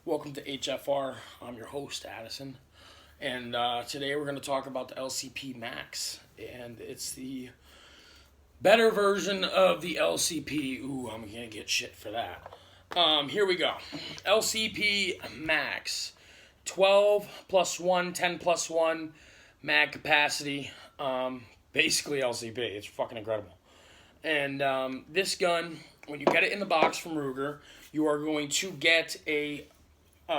Welcome to HFR. I'm your host, Addison. And today we're going to talk about the Lcp Max. And it's the better version of the Lcp. Ooh, I'm going to get shit for that. Here we go. Lcp Max. 12 plus 1, 10 plus 1 mag capacity. Basically Lcp. It's fucking incredible. And this gun, when you get it in the box from Ruger, you are going to get a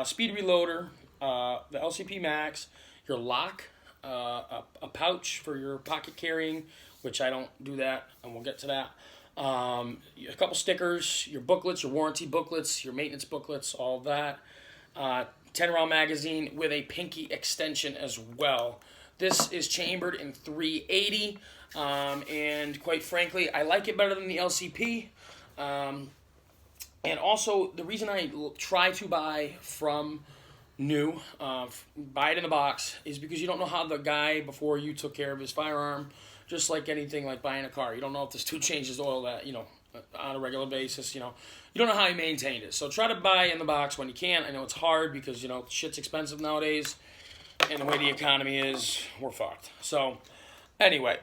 speed reloader, the Lcp Max, your lock, a pouch for your pocket carrying, which I don't do that, and we'll get to that. A couple stickers, your booklets, your warranty booklets, your maintenance booklets, all of that. 10-round magazine with a pinky extension as well. This is chambered in 380, and quite frankly, I like it better than the Lcp. And also, the reason I try to buy from new, buy it in the box, is because you don't know how the guy before you took care of his firearm. Just like anything, like buying a car. You don't know if this dude changes oil that, on a regular basis, You don't know how he maintained it. So try to buy in the box when you can. I know it's hard because, shit's expensive nowadays. And the way the economy is, we're fucked. So, anyway,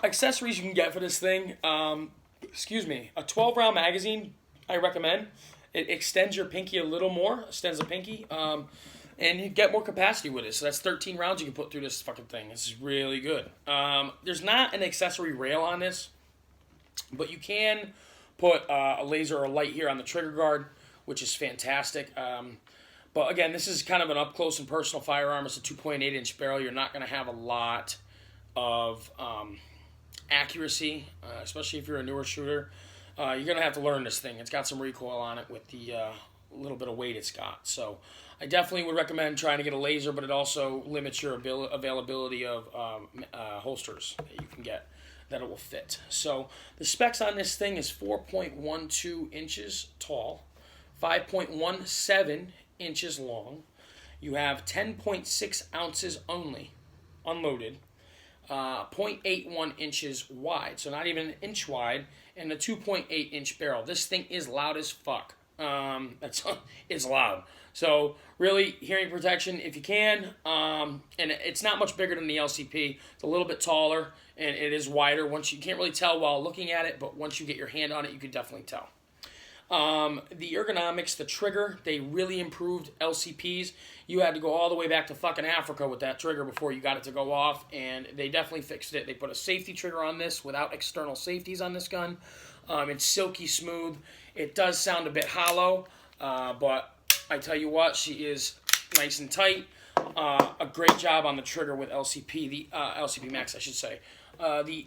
accessories you can get for this thing. A 12-round magazine, I recommend. It extends your pinky a little more, extends the pinky, and you get more capacity with it. So that's 13 rounds you can put through this fucking thing. This is really good. There's not an accessory rail on this, but you can put a laser or light here on the trigger guard, which is fantastic. But again, this is kind of an up-close and personal firearm. It's a 2.8-inch barrel. You're not going to have a lot of accuracy, especially if you're a newer shooter. You're going to have to learn this thing. It's got some recoil on it with the little bit of weight it's got. So I definitely would recommend trying to get a laser, but it also limits your availability of holsters that you can get that it will fit. So the specs on this thing is 4.12 inches tall, 5.17 inches long. You have 10.6 ounces only, unloaded. 0.81 inches wide, so not even an inch wide, and a 2.8-inch barrel. This thing is loud as fuck. It's loud. So really, hearing protection if you can. And it's not much bigger than the Lcp. It's a little bit taller, and it is wider. Once you can't really tell while looking at it, but once you get your hand on it, you can definitely tell. The ergonomics, the trigger, they really improved LCPs. You had to go all the way back to fucking Africa with that trigger before you got it to go off, and they definitely fixed it. They put a safety trigger on this without external safeties on this gun. It's silky smooth. It does sound a bit hollow, but I tell you what, she is nice and tight. A great job on the trigger with Lcp, the Lcp Max, I should say. The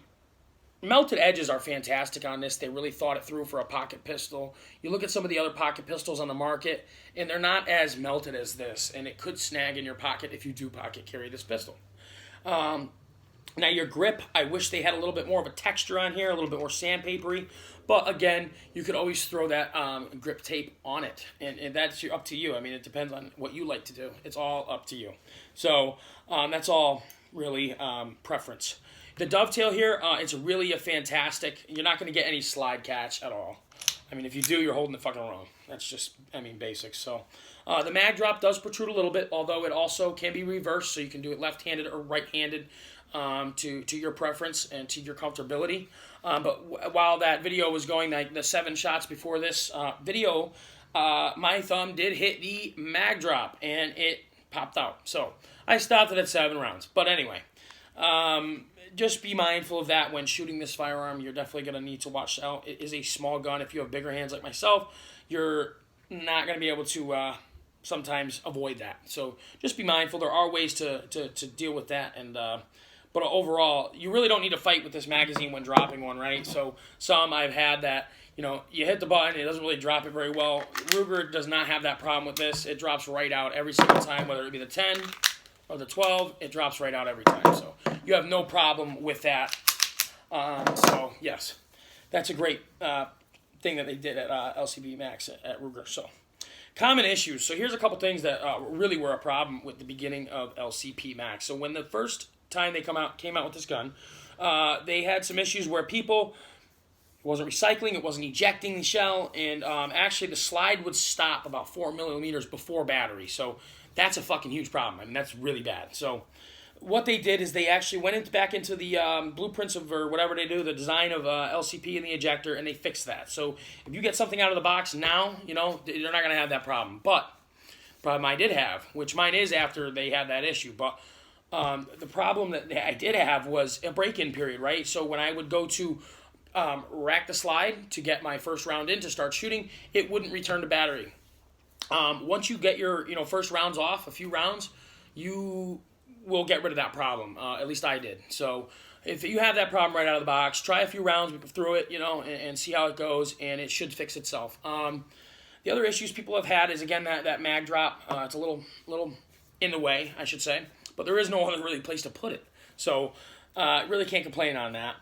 melted edges are fantastic on this. They really thought it through for a pocket pistol. You look at some of the other pocket pistols on the market, and they're not as melted as this, and it could snag in your pocket if you do pocket carry this pistol. Now your grip, I wish they had a little bit more of a texture on here, a little bit more sandpapery, but again, you could always throw that grip tape on it, and that's up to you. I mean, it depends on what you like to do. It's all up to you. So that's all really preference. The dovetail here, it's really a fantastic. You're not going to get any slide catch at all. I mean, if you do, you're holding the fucking wrong. That's just, basics. So the mag drop does protrude a little bit, although it also can be reversed, so you can do it left-handed or right-handed to your preference and to your comfortability. But while that video was going, like the 7 shots before this video, my thumb did hit the mag drop, and it popped out. So I stopped it at 7 rounds. But anyway, just be mindful of that when shooting this firearm. You're definitely going to need to watch out. It is a small gun. If you have bigger hands like myself, you're not going to be able to sometimes avoid that. So just be mindful. There are ways to deal with that. And but overall, you really don't need to fight with this magazine when dropping one, right? So some I've had that, you hit the button, it doesn't really drop it very well. Ruger does not have that problem with this. It drops right out every single time, whether it be the 10 or the 12, it drops right out every time. So you have no problem with that. So yes, that's a great thing that they did at Lcp Max at Ruger. So common issues. So here's a couple things that really were a problem with the beginning of Lcp Max. So when the first time they came out with this gun, they had some issues where people wasn't recycling, it wasn't ejecting the shell, and actually the slide would stop about 4 millimeters before battery. So that's a fucking huge problem. I mean, that's really bad. So what they did is they actually went back into the blueprints of, or whatever they do, the design of LCP in the ejector, and they fixed that. So if you get something out of the box now, you know, you're not going to have that problem. But the problem I did have, which mine is after they had that issue, but the problem that I did have was a break-in period, right? So when I would go to rack the slide to get my first round in to start shooting, it wouldn't return to battery. Once you get your first rounds off, a few rounds, you will get rid of that problem. At least I did. So if you have that problem right out of the box, try a few rounds through it, and see how it goes, and it should fix itself. The other issues people have had is, again, that mag drop. It's a little in the way, I should say, but there is no other really place to put it. So really can't complain on that.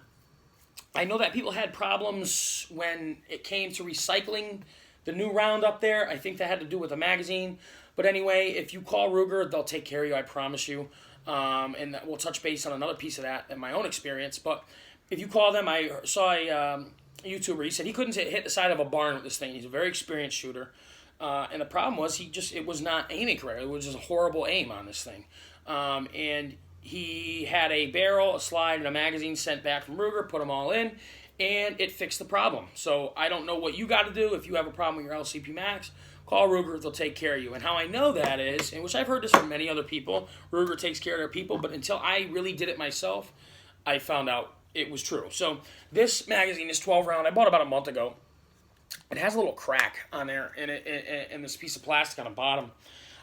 I know that people had problems when it came to recycling the new round up there. I think that had to do with the magazine. But anyway, if you call Ruger, they'll take care of you, I promise you. And we'll touch base on another piece of that in my own experience. But if you call them, I saw a YouTuber. He said he couldn't hit the side of a barn with this thing. He's a very experienced shooter. And the problem was it was not aiming correctly. It was just a horrible aim on this thing. And he had a barrel, a slide, and a magazine sent back from Ruger, put them all in, and it fixed the problem. So I don't know what you got to do if you have a problem with your LCP Max. Call Ruger, they'll take care of you. And how I know that is, and which I've heard this from many other people, Ruger takes care of their people, but until I really did it myself, I found out it was true. So this magazine is 12 round. I bought it about a month ago. It has a little crack on there, and this piece of plastic on the bottom,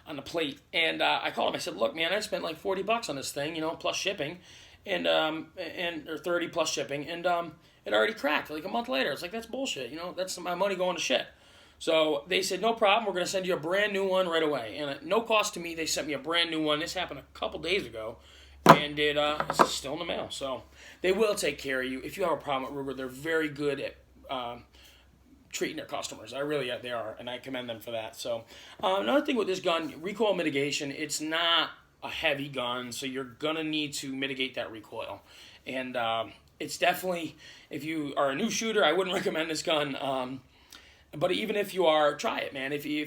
on the plate. And I called him. I said, "Look, man, I spent like $40 on this thing, plus shipping, and or 30 plus shipping, and it already cracked like a month later." It's like, that's bullshit. That's my money going to shit. So they said, "No problem. We're going to send you a brand new one right away." And at no cost to me, they sent me a brand new one. This happened a couple days ago, and it's still in the mail. So they will take care of you if you have a problem with Ruger. They're very good at treating their customers. They are, and I commend them for that. So another thing with this gun, recoil mitigation, it's not a heavy gun, so you're going to need to mitigate that recoil. And it's definitely, if you are a new shooter, I wouldn't recommend this gun. But even if you are, try it, man. If you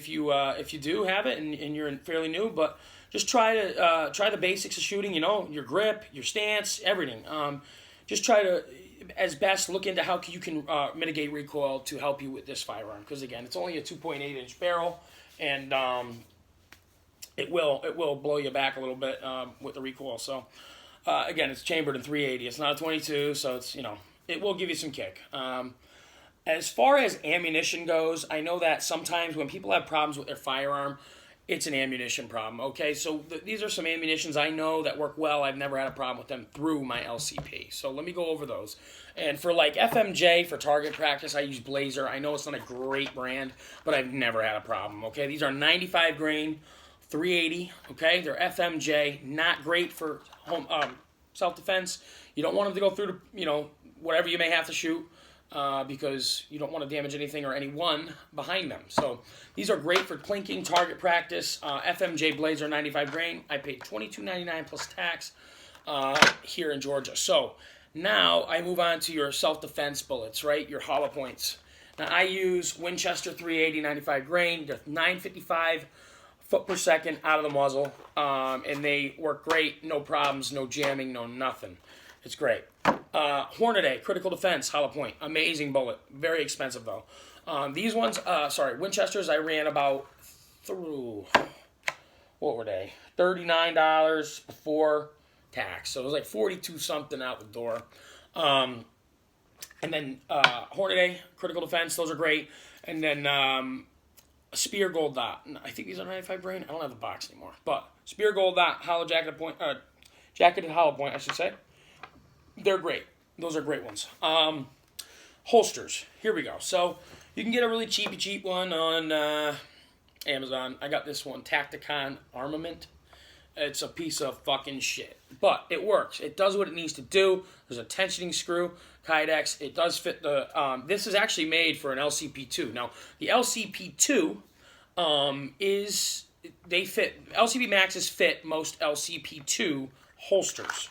do have it and you're fairly new, but just try the basics of shooting, your grip, your stance, everything. Just try to, as best, look into how you can mitigate recoil to help you with this firearm. Because again, it's only a 2.8-inch barrel, and it will blow you back a little bit with the recoil. So again, it's chambered in 380. It's not a 22, so it's it will give you some kick. As far as ammunition goes, I know that sometimes when people have problems with their firearm, it's an ammunition problem, okay? So these are some ammunitions I know that work well. I've never had a problem with them through my LCP. So let me go over those. And for like FMJ, for target practice, I use Blazer. I know it's not a great brand, but I've never had a problem, okay? These are 95 grain, 380, okay? They're FMJ, not great for home self-defense. You don't want them to go through the, whatever you may have to shoot. Because you don't want to damage anything or anyone behind them. So these are great for plinking, target practice. FMJ Blazer 95 grain. I paid $22.99 plus tax here in Georgia. So now I move on to your self-defense bullets, right? Your hollow points. Now I use Winchester 380 95 grain. They're 955 foot per second out of the muzzle, and they work great. No problems, no jamming, no nothing. It's great. Hornady, critical defense, hollow point. Amazing bullet. Very expensive, though. These ones, Winchesters, I ran about what were they? $39 before tax. So it was like 42 something out the door. And then Hornady, critical defense, those are great. And then Spear Gold Dot. I think these are 95 grain. I don't have the box anymore. But Spear Gold Dot, jacketed hollow point, I should say. They're great. Those are great ones. Holsters. Here we go. So you can get a really cheap one on Amazon. I got this one, Tacticon Armament. It's a piece of fucking shit. But it works. It does what it needs to do. There's a tensioning screw, Kydex. It does fit the... this is actually made for an LCP2. Now, the LCP2 is... They fit... LCP Maxes fit most LCP2 holsters.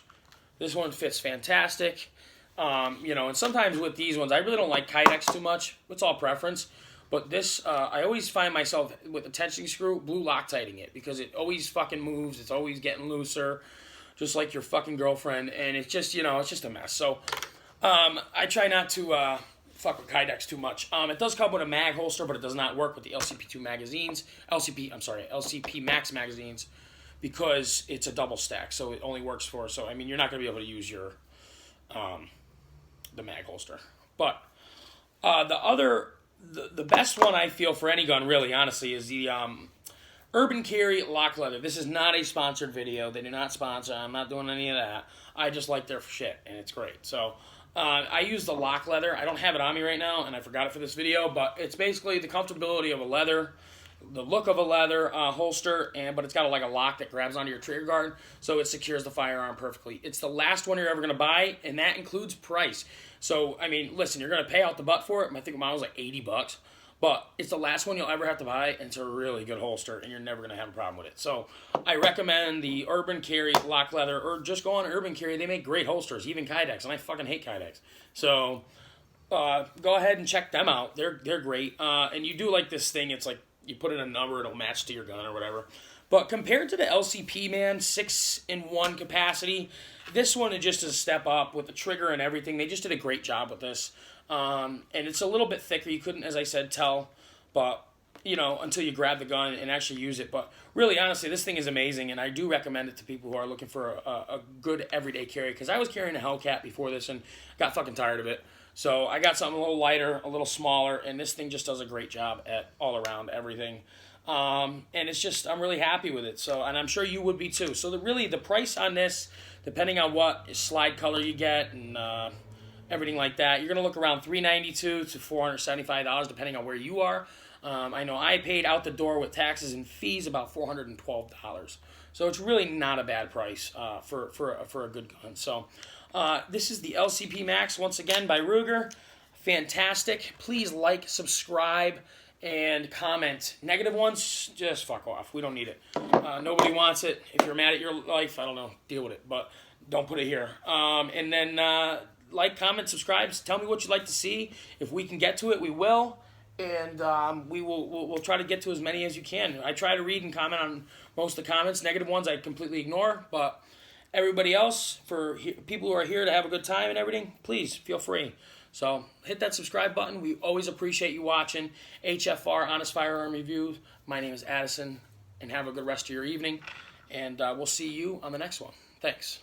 This one fits fantastic. You know, and sometimes with these ones, I really don't like Kydex too much. It's all preference. But this, I always find myself with a tensioning screw, blue Loctiting it because it always fucking moves. It's always getting looser, just like your fucking girlfriend. And it's just, you know, it's just a mess. So I try not to fuck with Kydex too much. It does come with a mag holster, but it does not work with the LCP2 magazines. LCP Max magazines because it's a double stack. So it only works for, so I mean, you're not going to be able to use your, the mag holster. But the best one I feel for any gun, really, honestly, is the Urban Carry Lock Leather. This is not a sponsored video. They do not sponsor. I'm not doing any of that. I just like their shit, and it's great. So I use the Lock Leather. I don't have it on me right now, and I forgot it for this video, but it's basically the comfortability of a leather, the look of a leather holster, but it's got like a lock that grabs onto your trigger guard, so it secures the firearm perfectly. It's the last one you're ever going to buy, and that includes price. So, I mean, listen, you're going to pay out the butt for it. I think mine was like $80, but it's the last one you'll ever have to buy, and it's a really good holster, and you're never going to have a problem with it. So, I recommend the Urban Carry Lock Leather, or just go on Urban Carry. They make great holsters, even Kydex, and I fucking hate Kydex. So, go ahead and check them out. They're great. And you do like this thing, it's like, you put in a number, it'll match to your gun or whatever. But compared to the LCP, man, 6-in-1 capacity, this one is just a step up with the trigger and everything. They just did a great job with this. And it's a little bit thicker. You couldn't, as I said, tell, but, you know, until you grab the gun and actually use it. But really, honestly, this thing is amazing, and I do recommend it to people who are looking for a good everyday carry, because I was carrying a Hellcat before this and got fucking tired of it. So I got something a little lighter, a little smaller, and this thing just does a great job at all around everything. And it's just, I'm really happy with it. So, and I'm sure you would be too. So really, the price on this, depending on what slide color you get and everything like that, you're going to look around $392 to $475, depending on where you are. I know I paid out the door with taxes and fees about $412. So it's really not a bad price for a good gun. So this is the LCP Max, once again, by Ruger. Fantastic. Please like, subscribe, and comment. Negative ones, just fuck off. We don't need it. Nobody wants it. If you're mad at your life, I don't know, deal with it. But don't put it here. And then like, comment, subscribe. Tell me what you'd like to see. If we can get to it, we will. And we'll try to get to as many as you can. I try to read and comment on most of the comments. Negative ones I completely ignore. But everybody else, for people who are here to have a good time and everything, please feel free. So hit that subscribe button. We always appreciate you watching HFR Honest Firearm Reviews. My name is Addison, and have a good rest of your evening. And we'll see you on the next one. Thanks.